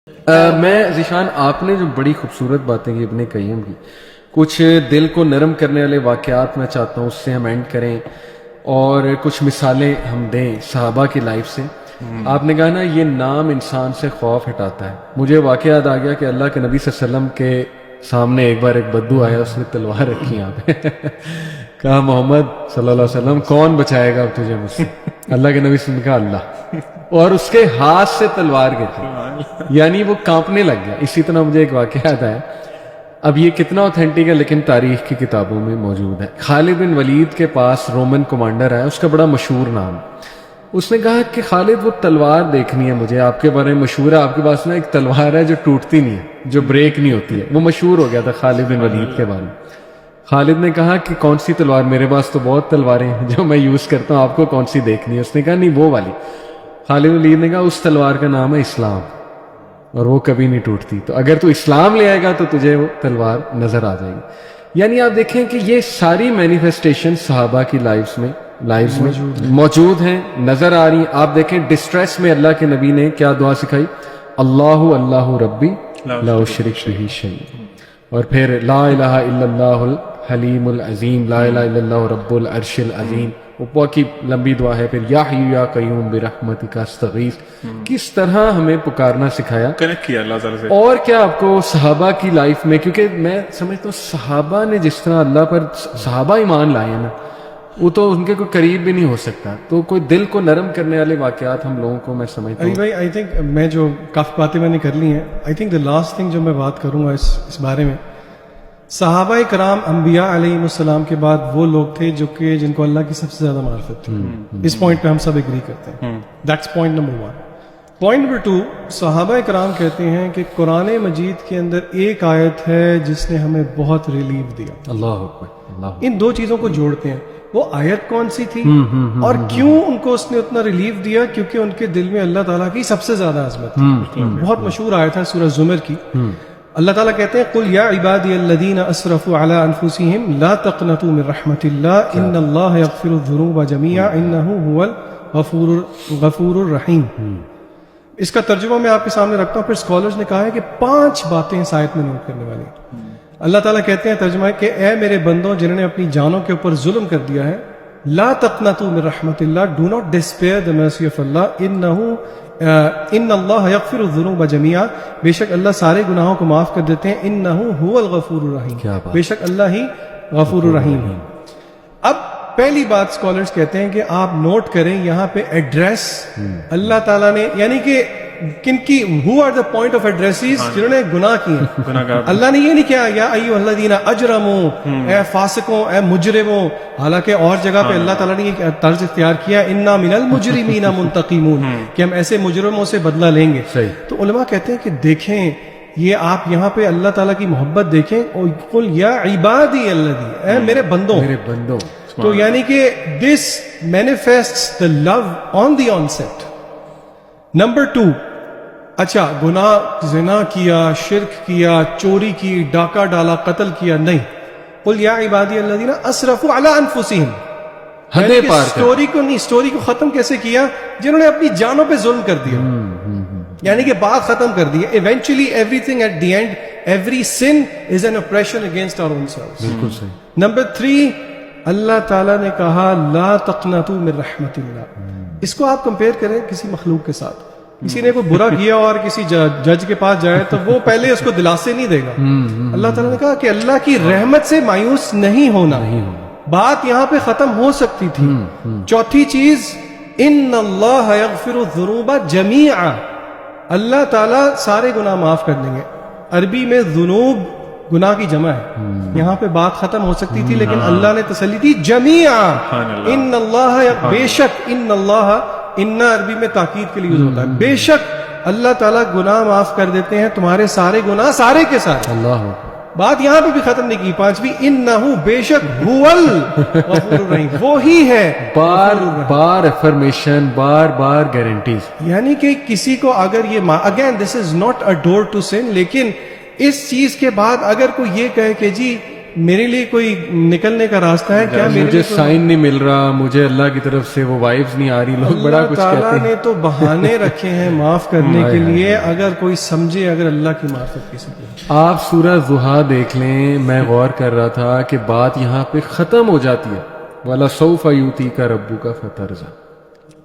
میں ذیشان آپ نے جو بڑی خوبصورت باتیں کی ابن قیم کی، کچھ دل کو نرم کرنے والے واقعات میں چاہتا ہوں اس سے ہم اینڈ کریں اور کچھ مثالیں ہم دیں صحابہ کی لائف سے. آپ نے کہا نا یہ نام انسان سے خوف ہٹاتا ہے. مجھے واقعہ یاد آ گیا کہ اللہ کے نبی صلی اللہ علیہ وسلم کے سامنے ایک بار ایک بدو آیا، اس نے تلوار رکھی یہاں پہ کہا محمد صلی اللہ علیہ وسلم کون بچائے گا اب تجھے مجھ سے؟ اللہ کے نبی صلی اللہ علیہ وسلم نے کہا اللہ، اور اس کے ہاتھ سے تلوار گرتی، یعنی وہ کانپنے لگ گیا. اسی طرح مجھے ایک واقعہ یاد آیا، اب یہ کتنا اوتھینٹک ہے لیکن تاریخ کی کتابوں میں موجود ہے. خالد بن ولید کے پاس رومن کمانڈر آیا، اس کا بڑا مشہور نام. اس نے کہا کہ خالد وہ تلوار دیکھنی ہے مجھے، آپ کے بارے میں مشہور ہے آپ کے پاس نا ایک تلوار ہے جو ٹوٹتی نہیں ہے، جو بریک نہیں ہوتی ہے. وہ مشہور ہو گیا تھا خالد بن ولید کے بارے میں. خالد نے کہا کہ کون سی تلوار؟ میرے پاس تو بہت تلواریں ہیں جو میں یوز کرتا ہوں، آپ کو کون سی دیکھنی ہے؟ اس نے کہا نہیں وہ والی. خالد بن ولید نے کہا اس تلوار کا نام ہے اسلام، اور وہ کبھی نہیں ٹوٹتی، تو اگر تو اسلام لے آئے گا تو تجھے وہ تلوار نظر آ جائے گی. یعنی آپ دیکھیں کہ یہ ساری مینیفیسٹیشن صحابہ کی لائفز میں موجود ہیں، نظر آ رہی ہیں. آپ دیکھیں ڈسٹریس میں اللہ کے نبی نے کیا دعا سکھائی؟ اللہ اللہ ربی لا اشرک بہ شیئا، اور پھر لا الہ الا اللہ الحلیم العظیم، لا الہ الا اللہ رب العرش العظیم. وہ بہت کی لمبی دعا ہے. پھر یا حی یا قیوم برحمتک استغیث. کس طرح ہمیں پکارنا سکھایا، کنیکٹ کیا اللہ تعالیٰ سے. اور کیا آپ کو صحابہ کی لائف میں، کیونکہ میں سمجھتا ہوں صحابہ نے جس طرح اللہ پر صحابہ ایمان لائے ہیں نا، وہ تو ان کے کوئی قریب بھی نہیں ہو سکتا. تو کوئی دل کو نرم کرنے والے واقعات ہم لوگوں کو، میں سمجھتا ہوں بھائی آئی تھنک میں جو کافی باتیں میں نے کر لی ہیں، I think the last thing جو میں بات کروں گا اس بارے میں، صحابہ کرام انبیاء علیہ السلام کے بعد وہ لوگ تھے جو کہ جن کو اللہ کی سب سے زیادہ معرفت تھی. اس پوائنٹ پہ ہم سب ایگری کرتے ہیں. That's point number 1. Point number 2، صحابہ کرام کہتے ہیں کہ قرآن مجید کے اندر ایک آیت ہے جس نے ہمیں بہت ریلیف دیا. اللہ اکبر، اللہ. ان دو چیزوں کو جوڑتے ہیں. وہ آیت کون سی تھی اور کیوں ان کو اس نے اتنا ریلیف دیا؟ کیونکہ ان کے دل میں اللہ تعالیٰ کی سب سے زیادہ عظمت تھی. بہت مشہور آیت ہے سورہ زمر کی. اللہ تعالیٰ کہتے ہیں قل یا عبادی الذین اسرفوا علی انفسہم لا تقنطوا من رحمت اللہ ان اللہ یغفر الذنوب جميعا انہ هو الغفور الرحیم. اس کا ترجمہ میں آپ کے سامنے رکھتا ہوں. پھر اسکالرز نے کہا ہے کہ 5 باتیں اس آیت میں نوٹ کرنے والی. اللہ تعالیٰ کہتے ہیں ترجمہ ہے کہ اے میرے بندوں جنہوں نے اپنی جانوں کے اوپر ظلم کر دیا ہے، لا تقنطوا من رحمت Allah, do not despair the mercy of اللہ، ان اللہ یغفر الذنوب جميعا، بے شک اللہ سارے گناہوں کو معاف کر دیتے ہیں، انہ هو الغفور الرحیم، بے شک اللہ ہی غفور الرحیم ہے. اب پہلی بات اسکالرز کہتے ہیں کہ آپ نوٹ کریں یہاں پہ ایڈریس اللہ تعالیٰ نے، یعنی کہ کن کی، who are the point of addresses, جنہوں نے گناہ کیے. اللہ نے یہ نہیں کیا یا ایھا الذین اجرموا، اے فاسقوں، اے مجرموں. حالانکہ اور جگہ پہ اللہ تعالیٰ نے یہ طرز اختیار کیا انا من المجرمین منتقمون، کہ ہم ایسے مجرموں سے بدلہ لیں گے. تو علماء کہتے ہیں کہ دیکھیں یہ آپ یہاں پہ اللہ تعالیٰ کی محبت دیکھیں، قل یا عبادی الذین، اے میرے بندوں. تو یعنی کہ دس مینیفیسٹس دا لو آن دی آن سیٹ. نمبر 2، اچھا گناہ زنا کیا، شرک کیا، چوری کی، ڈاکہ ڈالا، قتل کیا، نہیں. قل یا عبادی الذین اسرفوا علی انفسہم، حدیں پار اسٹوری کو نہیں، اسٹوری کو ختم کیسے کیا؟ جنہوں نے اپنی جانوں پہ ظلم کر دیا، یعنی کہ بات ختم کر دی. Eventually everything at the end, every sin is an operation against our own selves. بالکل صحیح. نمبر 3، اللہ تعالیٰ نے کہا لا تقنطوا من رحمت اللہ. اس کو آپ کمپیئر کریں کسی مخلوق کے ساتھ. کسی نے کوئی برا کیا اور کسی جج کے پاس جائے تو وہ پہلے اس کو دلاسے نہیں دے گا. اللہ تعالیٰ نے کہا کہ اللہ کی رحمت سے مایوس نہیں ہونا. بات یہاں پہ ختم ہو سکتی تھی. چوتھی چیز، ان اللہ یغفر الذنوب جميعا، اللہ تعالیٰ سارے گناہ معاف کر دیں گے. عربی میں ذنوب گناہ کی جمع ہے، یہاں پہ بات ختم ہو سکتی تھی لیکن اللہ نے تسلی دی جميعا. ان اللہ، بے شک، ان اللہ، ان عربی میں تاکید کے لیے یوز ہوتا ہے، بے شک اللہ تعالیٰ گناہ معاف کر دیتے ہیں تمہارے سارے گناہ، سارے کے سارے. اللہ بات یہاں پہ بھی ختم نہیں کی. 5ویں، انہ، بے شک، هو الغفور الرحیم، وہی ہے. بار بار افرمیشن، بار بار گارنٹیز. یعنی کہ کسی کو اگر یہ، again this is not a door to sin, لیکن اس چیز کے بعد اگر کوئی یہ کہے کہ جی میرے لیے کوئی نکلنے کا راستہ ہے کیا؟ میرے مجھے سائن نہیں مل رہا, مجھے اللہ کی طرف سے وہ وائبز نہیں آ رہی, لوگ بڑا کچھ اللہ کہتے تعالیٰ ہیں. نے تو بہانے رکھے ہیں معاف کرنے کے لیے, اگر کوئی سمجھے, اگر اللہ کی معرفت کسی کو. آپ سورہ ضحیٰ دیکھ لیں, میں غور کر رہا تھا کہ بات یہاں پہ ختم ہو جاتی ہے, وَلَسَوْفَ يُؤْتِيكَ رَبُّكَ فَتَرْضَىٰ,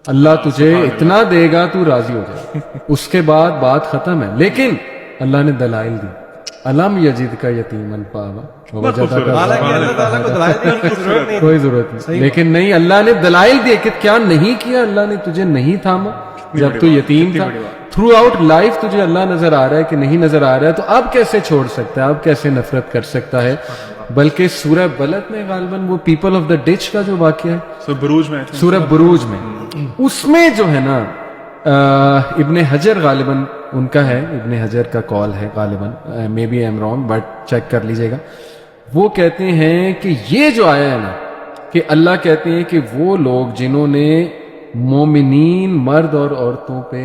اللہ تجھے اتنا دے گا تو راضی ہو جائے. اس کے بعد بات ختم ہے, لیکن اللہ نے دلائل دی, الم یجدک یتیما فآویٰ ووجدک حالانکہ اللہ تعالیٰ کو دلائل دینے کی ضرورت نہیں, کوئی ضرورت نہیں, لیکن نہیں, اللہ نے دلائل دیے کہ کیا نہیں کیا, اللہ نے تجھے نہیں تھاما جب تو یتیم تھا. تھرو آؤٹ لائف تجھے اللہ نظر آ رہا ہے کہ نہیں نظر آ رہا ہے, تو اب کیسے چھوڑ سکتا ہے, اب کیسے نفرت کر سکتا ہے. بلکہ سورہ بلد میں غالباً وہ پیپل آف دا ڈچ کا جو واقعہ ہے, سورہ بروج میں, اس میں جو ہے نا ابن حجر غالباً ان کا ہے, ابن حجر کا کال ہے غالباً, may be I'm wrong but check کر لیجئے گا. وہ کہتے ہیں کہ یہ جو آیا ہے نا, کہ اللہ کہتے ہیں کہ وہ لوگ جنہوں نے مومنین مرد اور عورتوں پہ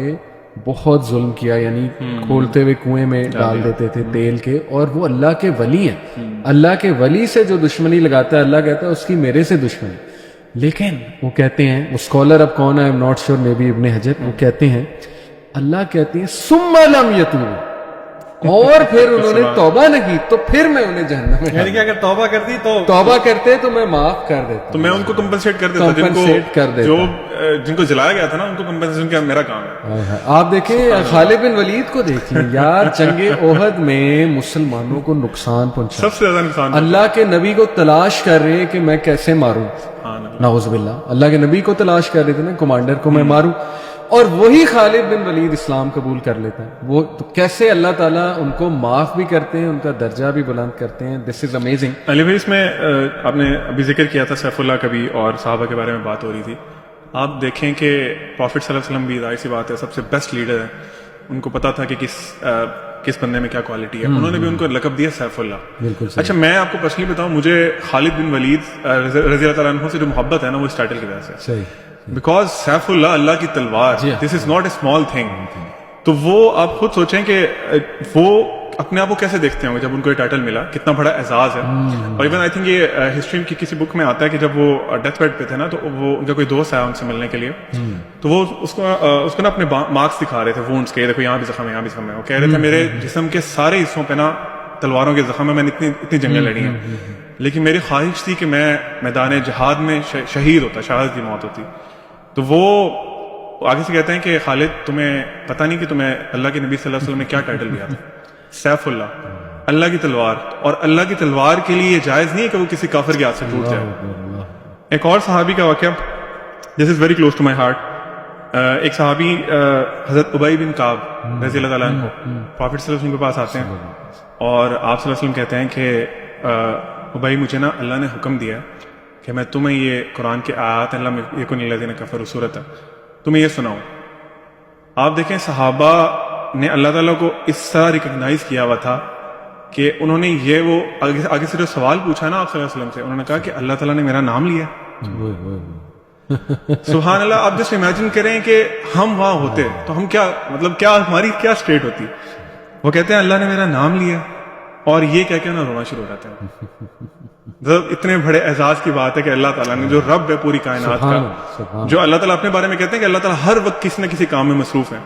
بہت ظلم کیا, یعنی کھولتے ہوئے کنویں میں ڈال دیتے تھے تیل کے, اور وہ اللہ کے ولی ہیں, اللہ کے ولی سے جو دشمنی لگاتا ہے, اللہ کہتا ہے اس کی میرے سے دشمنی. لیکن وہ کہتے ہیں, وہ اسکالر اب کون ہے, ناٹ شیور, مے بی ابن حجر, وہ کہتے ہیں, اللہ کہتے ہیں ثم لم یتوبوا, اور پھر انہوں نے توبہ نہ کی تو پھر میں انہیں جہنم میں, یعنی کہ اگر توبہ کرتی تو توبہ کرتے تو میں معاف کر دیتا, تو میں ان کو کمپنسیٹ کر دیتا, جن کو جلایا گیا تھا نا, ان کو کمپنسیشن کیا میرا کام ہے. آپ دیکھیں خالد بن ولید کو دیکھیں یار, جنگ احد میں مسلمانوں کو نقصان پہنچا, سب سے زیادہ نقصان, اللہ کے نبی کو تلاش کر رہے کہ میں کیسے ماروں, نعوذ باللہ, اللہ کے نبی کو تلاش کر رہے تھے نا, کمانڈر کو میں ماروں, اور وہی خالد بن ولید اسلام قبول کر لیتا ہے. وہ تو کیسے اللہ تعالیٰ ان کو معاف بھی کرتے ہیں, ان کا درجہ بھی بلند کرتے ہیں. دس از امیزنگ. علی بھائی, اس میں آپ نے ابھی ذکر کیا تھا سیف اللہ کا بھی, اور صحابہ کے بارے میں بات ہو رہی تھی. آپ دیکھیں کہ پروفٹ صلی اللہ علیہ وسلم بھی, ظاہر سی بات ہے, سب سے بیسٹ لیڈر ہے, ان کو پتا تھا کہ کس بندے میں کیا کوالٹی ہے, انہوں نے بھی ان کو لقب دیا سیف اللہ. بالکل. اچھا, میں آپ کو پرسنلی بتاؤں, مجھے خالد بن ولید رضی اللہ تعالیٰ عنہ سے جو محبت ہے نا, وہ اس ٹائٹل کی وجہ سے, صحیح, بیکاز سیف اللہ, اللہ کی تلوار, this is not a small thing. تو وہ آپ خود سوچیں کہ وہ اپنے آپ کو کیسے دیکھتے ہوں گے جب ان کو یہ ٹائٹل ملا, کتنا بڑا اعزاز ہے. اور ایون آئی تھنک یہ ہسٹری کی کسی بک میں آتا ہے کہ جب وہ ڈیتھ بیڈ پہ تھے نا, تو وہ ان کا کوئی دوست آیا ان سے ملنے کے لیے, تو وہ اس کو نا اپنے مارکس دکھا رہے تھے وونڈس کے, دیکھو یہاں بھی زخم ہے, یہاں بھی زخم ہے. وہ کہہ رہے تھے میرے جسم کے سارے حصوں پہ نا تلواروں کے زخم ہے, میں نے اتنی جنگیں لڑی ہیں, لیکن میری خواہش تھی کہ میں میدان جہاد میں شہید ہوتا, شہادت کی موت ہوتی. تو وہ آگے سے کہتے ہیں کہ خالد, تمہیں پتہ نہیں کہ تمہیں اللہ کے نبی صلی اللہ علیہ وسلم نے کیا ٹائٹل دیا تھا, سیف اللہ, اللہ کی تلوار. اور اللہ کی تلوار کے لیے یہ جائز نہیں ہے کہ وہ کسی کافر کے ہاتھ سے ٹوٹ جائے. ایک اور صحابی کا واقعہ, this is very close to my heart. ایک صحابی حضرت ابی بن کعب رضی اللہ تعالیٰ عنہ پروفٹ صلی اللہ علیہ وسلم کے پاس آتے ہیں, اور آپ صلی اللہ علیہ وسلم کہتے ہیں کہ ابی, مجھے نا اللہ نے حکم دیا کہ میں تمہیں یہ قرآن کے آیات اللہ میں یکن الذین کفروا سورۃ ہے, تمہیں یہ سناؤں. آپ دیکھیں صحابہ نے اللہ تعالیٰ کو اس طرح ریکگنائز کیا ہوا تھا کہ انہوں نے یہ وہ آگے سے جو سوال پوچھا نا آپ صلی اللہ علیہ وسلم سے, انہوں نے کہا کہ اللہ تعالیٰ نے میرا نام لیا. سبحان اللہ. آپ جسٹ امیجن کریں کہ ہم وہاں ہوتے تو ہم کیا, مطلب کیا ہماری کیا اسٹیٹ ہوتی. وہ کہتے ہیں اللہ نے میرا نام لیا, اور یہ کہہ کے انہیں رونا شروع ہو جاتے ہیں. اتنے بڑے اعزاز کی بات ہے کہ اللہ تعالیٰ نے, جو رب ہے پوری کائنات کا, جو اللہ تعالیٰ اپنے بارے میں کہتے ہیں کہ اللہ تعالیٰ ہر وقت کسی نہ کسی کام میں مصروف ہیں,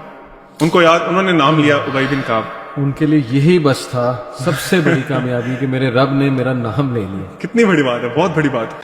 ان کو یاد, انہوں نے نام لیا ابی بن کعب. ان کے لیے یہی بس تھا سب سے بڑی کامیابی کہ میرے رب نے میرا نام لے لیا. کتنی بڑی بات ہے, بہت بڑی بات ہے.